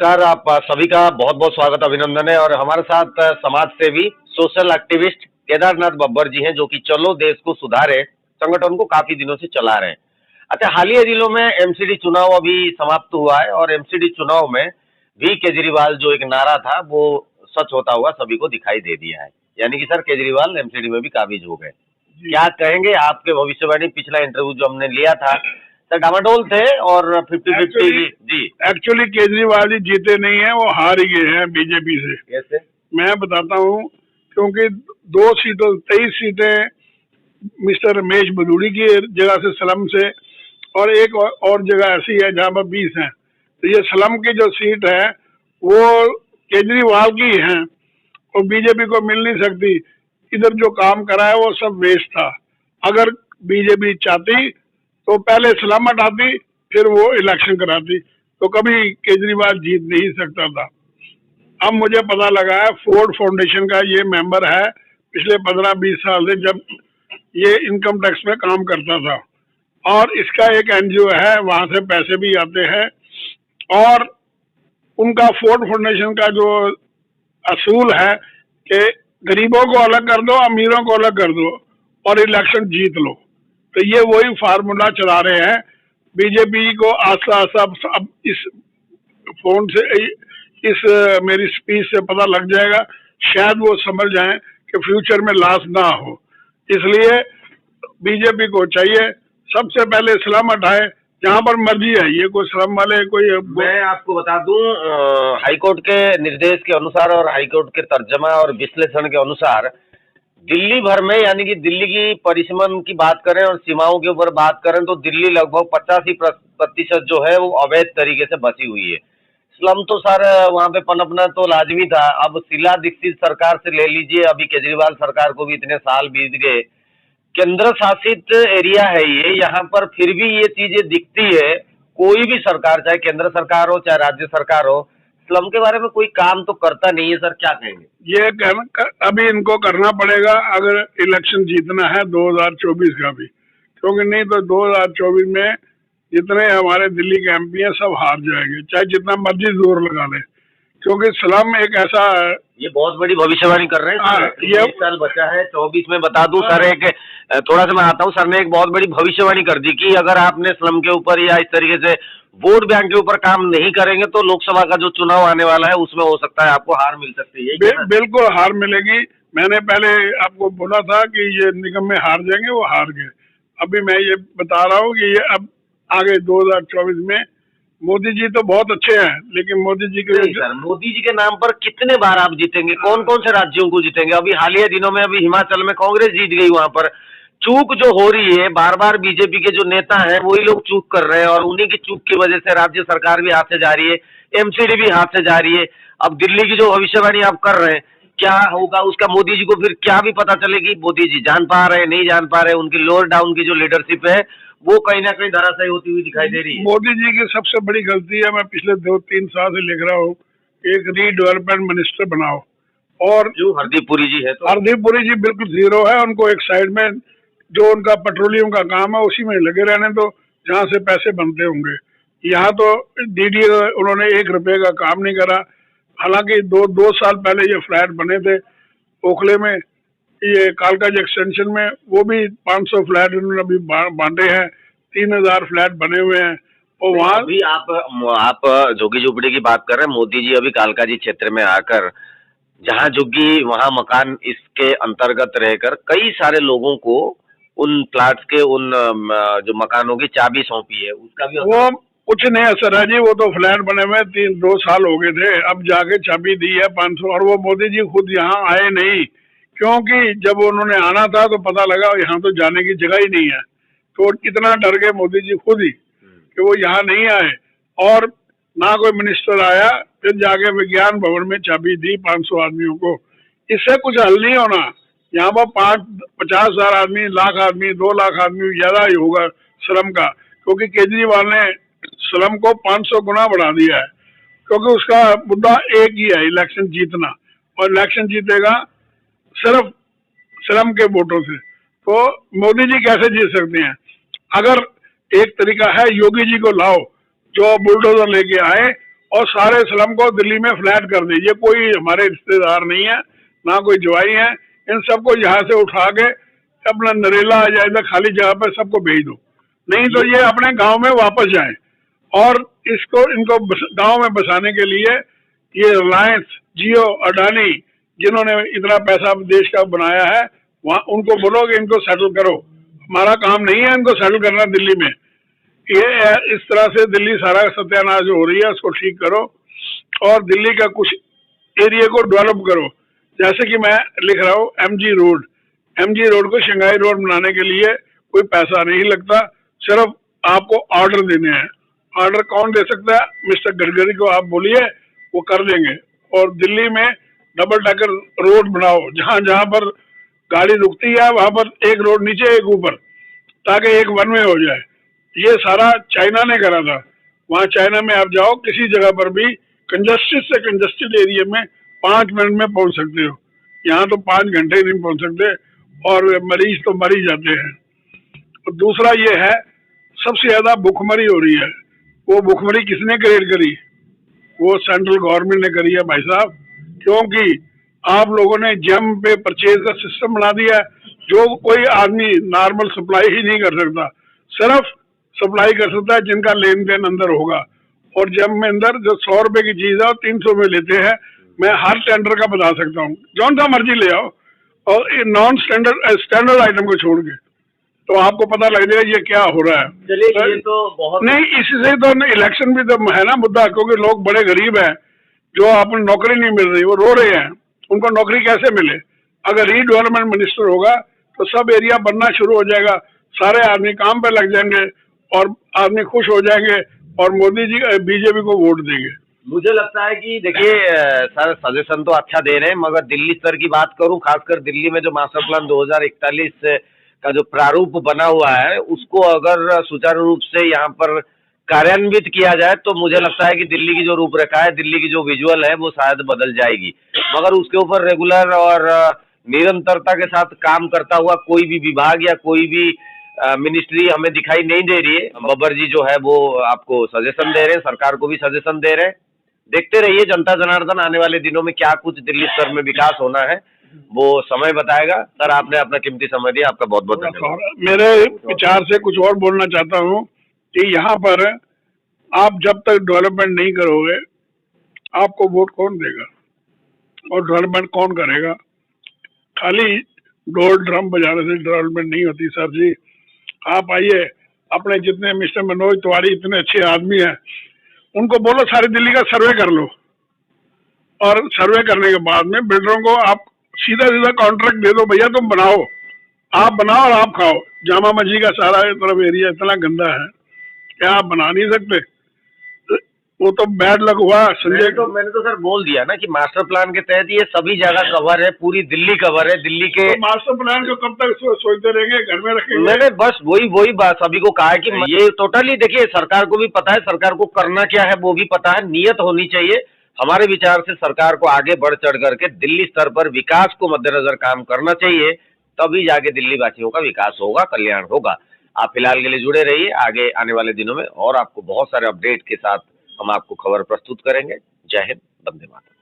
नमस्कार। आप सभी का बहुत बहुत स्वागत, अभिनंदन है। और हमारे साथ समाज सेवी सोशल एक्टिविस्ट केदारनाथ बब्बर जी हैं, जो कि चलो देश को सुधारे संगठन को काफी दिनों से चला रहे हैं। अच्छा, हालिया दिनों में एमसीडी चुनाव अभी समाप्त हुआ है और एमसीडी चुनाव में भी केजरीवाल जो एक नारा था वो सच होता हुआ सभी को दिखाई दे दिया है। यानी कि सर केजरीवाल एमसीडी में भी काबिज हो गए। क्या कहेंगे आपके भविष्यवाणी? पिछला इंटरव्यू जो हमने लिया था सर डामाडोल थे और 50-50 जी। एक्चुअली केजरीवाल जी जीते नहीं है, वो हार ही गए हैं बीजेपी से। कैसे? मैं बताता हूँ, क्योंकि 23 सीटें मिस्टर रमेश बदूड़ी की जगह से स्लम से, और एक और जगह ऐसी है जहाँ पर 20 हैं। तो ये स्लम की जो सीट है वो केजरीवाल की है और बीजेपी को मिल नहीं सकती। इधर जो काम करा है वो सब वेस्ट था। अगर बीजेपी चाहती तो पहले स्लम हटाती, फिर वो इलेक्शन कराती, तो कभी केजरीवाल जीत नहीं सकता था। अब मुझे पता लगा है, फोर्ड फाउंडेशन का ये मेंबर है पिछले 15-20 साल से, जब ये इनकम टैक्स में काम करता था। और इसका एक एनजीओ है, वहां से पैसे भी आते हैं। और उनका फोर्ड फाउंडेशन का जो असूल है कि गरीबों को अलग कर दो, अमीरों को अलग कर दो और इलेक्शन जीत लो। तो ये वही फार्मूला चला रहे हैं। बीजेपी को आस्ता आस्ता अब इस फोन से, इस मेरी स्पीच से पता लग जाएगा, शायद वो समझ जाएं कि फ्यूचर में लॉस ना हो। इसलिए बीजेपी को चाहिए सबसे पहले स्लम हटाए, जहां पर मर्जी है। ये कोई श्रम वाले कोई, मैं आपको बता दूं, हाईकोर्ट के निर्देश के अनुसार और हाईकोर्ट के तर्जमा और विश्लेषण के अनुसार दिल्ली भर में, यानी कि दिल्ली की परिसीमन की बात करें और सीमाओं के ऊपर बात करें, तो दिल्ली लगभग 85% जो है वो अवैध तरीके से बसी हुई है। स्लम तो सर वहां पे पनपना तो लाजमी था। अब शीला दीक्षित सरकार से ले लीजिए, अभी केजरीवाल सरकार को भी इतने साल बीत गए, केंद्र शासित एरिया है ये, यहाँ पर फिर भी ये चीजें दिखती है। कोई भी सरकार, चाहे केंद्र सरकार हो चाहे राज्य सरकार हो, स्लम के बारे में कोई काम तो करता नहीं है। सर क्या कहेंगे? ये अभी इनको करना पड़ेगा अगर इलेक्शन जीतना है 2024 का भी, क्योंकि नहीं तो 2024 में जितने हमारे दिल्ली के एमपी हैं सब हार जाएंगे, चाहे जितना मर्जी जोर लगा ले। क्योंकि स्लम एक ऐसा, ये बहुत बड़ी भविष्यवाणी कर रहे हैं सर। ये साल बचा है 24 में। बता दूं सर, एक थोड़ा सा मैं आता हूँ। सर ने एक बहुत बड़ी भविष्यवाणी कर दी कि अगर आपने स्लम के ऊपर या इस तरीके से वोट बैंक के ऊपर काम नहीं करेंगे तो लोकसभा का जो चुनाव आने वाला है उसमें हो सकता है आपको हार मिल सकती है। बिल्कुल हार मिलेगी। मैंने पहले आपको बोला था कि ये निगम में हार जाएंगे, वो हार गए। अभी मैं ये बता रहा हूँ कि ये अब आगे 2024 में मोदी जी तो बहुत अच्छे हैं, लेकिन मोदी जी के सर, मोदी जी के नाम पर कितने बार आप जीतेंगे? कौन कौन से राज्यों को जीतेंगे? अभी हालिया दिनों में अभी हिमाचल में कांग्रेस जीत गई। वहां पर चूक जो हो रही है, बार बार बीजेपी के जो नेता हैं वही लोग चूक कर रहे हैं और उन्हीं की चूक की वजह से राज्य सरकार भी हाथ से जा रही है, एमसीडी भी हाथ से जा रही है। अब दिल्ली की जो भविष्यवाणी आप कर रहे हैं, क्या होगा उसका मोदी जी को फिर क्या भी पता चलेगी? मोदी जी जान पा रहे हैं, नहीं जान पा रहे? उनकी लोअर डाउन की जो लीडरशिप है वो कहीं ना कहीं धराशायी होती हुई दिखाई दे रही है। मोदी जी की सबसे बड़ी गलती है, मैं पिछले 2-3 साल से लिख रहा हूँ, एक रीडेवलपमेंट मिनिस्टर बनाओ। और जो हरदीप पुरी जी है, तो हरदीप पुरी जी बिल्कुल जीरो है। उनको एक साइड में जो उनका पेट्रोलियम का काम है उसी में लगे रहने दो, जहाँ से पैसे बनते होंगे। यहाँ तो डीडी उन्होंने 1 रुपए का काम नहीं करा। हालांकि दो साल पहले ये फ्लैट बने थे ओखले में, ये कालकाज एक्सटेंशन में, वो भी 500 फ्लैट उन्होंने अभी बांटे हैं। 3000 फ्लैट बने हुए हैं। और वहाँ अभी आप झुग्गी झोपड़ी की बात कर रहे हैं। मोदी जी अभी कालकाजी क्षेत्र में आकर, जहाँ झुग्गी वहाँ मकान, इसके अंतर्गत रहकर कई सारे लोगों को उन प्लाट्स के, उन जो मकानों की चाबी सौंपी है, उसका भी वो कुछ नहीं असर है जी। वो तो फ्लैट बने हुए 2 साल हो गए थे, अब जाके चाबी दी है 500। और वो मोदी जी खुद यहाँ आए नहीं, क्योंकि जब उन्होंने आना था तो पता लगा यहाँ तो जाने की जगह ही नहीं है। तो कितना डर गए मोदी जी खुद ही कि वो यहाँ नहीं आए। और ना कोई मिनिस्टर आया, फिर जाके विज्ञान भवन में चाबी दी 500 आदमियों को। इससे कुछ हल नहीं होना। यहाँ पर 50,000 आदमी, लाख आदमी, 2 लाख आदमी ज्यादा ही होगा श्रम का, क्योंकि केजरीवाल ने श्रम को 500 गुना बढ़ा दिया है। क्योंकि उसका मुद्दा एक ही है, इलेक्शन जीतना। और इलेक्शन जीतेगा सिर्फ श्रम के वोटों से। तो मोदी जी कैसे जीत सकते हैं? अगर एक तरीका है, योगी जी को लाओ जो बुलडोजर लेके आए और सारे स्लम को दिल्ली में फ्लैट कर दीजिए। कोई हमारे रिश्तेदार नहीं है, ना कोई जवाई है, इन सबको यहाँ से उठा के अपना नरेला आ जाए खाली जगह पर सबको भेज दो, नहीं तो ये अपने गांव में वापस जाएं। और इसको इनको गांव में बसाने के लिए ये रिलायंस, जियो, अडानी जिन्होंने इतना पैसा देश का बनाया है, वहां उनको बोलो कि इनको सेटल करो। हमारा काम नहीं है इनको सेटल करना दिल्ली में। ये इस तरह से दिल्ली सारा सत्यानाश जो हो रही है उसको ठीक करो और दिल्ली का कुछ एरिया को डेवलप करो। जैसे कि मैं लिख रहा हूँ एमजी रोड को शंघाई रोड बनाने के लिए कोई पैसा नहीं लगता, सिर्फ आपको ऑर्डर देने हैं। ऑर्डर कौन दे सकता है? मिस्टर गडकरी को आप बोलिए, वो कर देंगे। और दिल्ली में डबल डेकर रोड बनाओ, जहां जहां पर गाड़ी रुकती है वहां पर एक रोड नीचे एक ऊपर, ताकि एक वन वे हो जाए। ये सारा चाइना ने करा था। वहां चाइना में आप जाओ, किसी जगह पर भी कंजस्टेड से कंजस्टेड एरिया में 5 मिनट में पहुंच सकते हो। यहाँ तो 5 घंटे नहीं पहुंच सकते और मरीज तो मर ही जाते हैं। और दूसरा ये है, सबसे ज्यादा भुखमरी हो रही है। वो भुखमरी किसने क्रिएट करी? वो सेंट्रल गवर्नमेंट ने करी है भाई साहब, क्योंकि आप लोगों ने जेम पे परचेज का सिस्टम बना दिया, जो कोई आदमी नॉर्मल सप्लाई ही नहीं कर सकता। सिर्फ सप्लाई कर सकता है जिनका लेन देन अंदर होगा। और जेम में अंदर जो 100 रुपए की चीज है 300 में लेते हैं। मैं हर टेंडर का बता सकता हूँ, जौन सा मर्जी ले आओ, और नॉन स्टैंडर्ड आइटम को छोड़ के, तो आपको पता लग जाएगा ये क्या हो रहा है। चलिए, ये तो बहुत नहीं, इससे तो इलेक्शन भी तो है ना मुद्दा, क्योंकि लोग बड़े गरीब हैं, जो आपको नौकरी नहीं मिल रही, वो रो रहे हैं। उनको नौकरी कैसे मिले? अगर रीडेवलपमेंट मिनिस्टर होगा तो सब एरिया बनना शुरू हो जाएगा, सारे आदमी काम पे लग जाएंगे और आदमी खुश हो जाएंगे और मोदी जी बीजेपी को वोट देंगे। मुझे लगता है कि देखिए सर, सजेशन तो अच्छा दे रहे हैं, मगर दिल्ली स्तर की बात करूं, खासकर दिल्ली में जो मास्टर प्लान 2041 का जो प्रारूप बना हुआ है, उसको अगर सुचारू रूप से यहाँ पर कार्यान्वित किया जाए तो मुझे लगता है कि दिल्ली की जो रूपरेखा है, दिल्ली की जो विजुअल है, वो शायद बदल जाएगी। मगर उसके ऊपर रेगुलर और निरंतरता के साथ काम करता हुआ कोई भी विभाग या कोई भी मिनिस्ट्री हमें दिखाई नहीं दे रही है। बब्बर जी जो है वो आपको सजेशन दे रहे हैं, सरकार को भी सजेशन दे रहे हैं। देखते रहिए जनता जनार्दन, आने वाले दिनों में क्या कुछ दिल्ली स्तर में विकास होना है वो समय बताएगा। सर, आपने अपना कीमती समय दिया, आपका बहुत बहुत धन्यवाद। मेरे विचार से कुछ और बोलना चाहता हूँ कि यहाँ पर आप जब तक डेवलपमेंट नहीं करोगे, आपको वोट कौन देगा और डेवलपमेंट कौन करेगा? खाली ढोल ड्रम बजाने से डेवलपमेंट नहीं होती सर जी। आप आइए, अपने जितने मिस्टर मनोज तिवारी इतने अच्छे आदमी हैं, उनको बोलो सारी दिल्ली का सर्वे कर लो, और सर्वे करने के बाद में बिल्डरों को आप सीधा सीधा कॉन्ट्रैक्ट दे दो, भैया तुम बनाओ, आप बनाओ और आप खाओ। जामा मस्जिद का सारा तरफ एरिया इतना गंदा है, क्या आप बना नहीं सकते? वो तो बैड लग हुआ संजय। मैंने तो सर बोल दिया ना कि मास्टर प्लान के तहत ये सभी जगह कवर है, पूरी दिल्ली कवर है। दिल्ली के तो मास्टर प्लान को कब तक सोचते रहेंगे, घर में रखेंगे? मैंने बस वही बात सभी को कहा है कि ये टोटली, देखिए सरकार को भी पता है, सरकार को करना क्या है वो भी पता है, नियत होनी चाहिए। हमारे विचार से सरकार को आगे बढ़ चढ़ करके दिल्ली स्तर पर विकास को मद्देनजर काम करना चाहिए, तभी जाके दिल्ली वासियों का विकास होगा, कल्याण होगा। आप फिलहाल के लिए जुड़े रहिए, आगे आने वाले दिनों में और आपको बहुत सारे अपडेट के साथ हम आपको खबर प्रस्तुत करेंगे। जय हिंद, वंदे मातरम।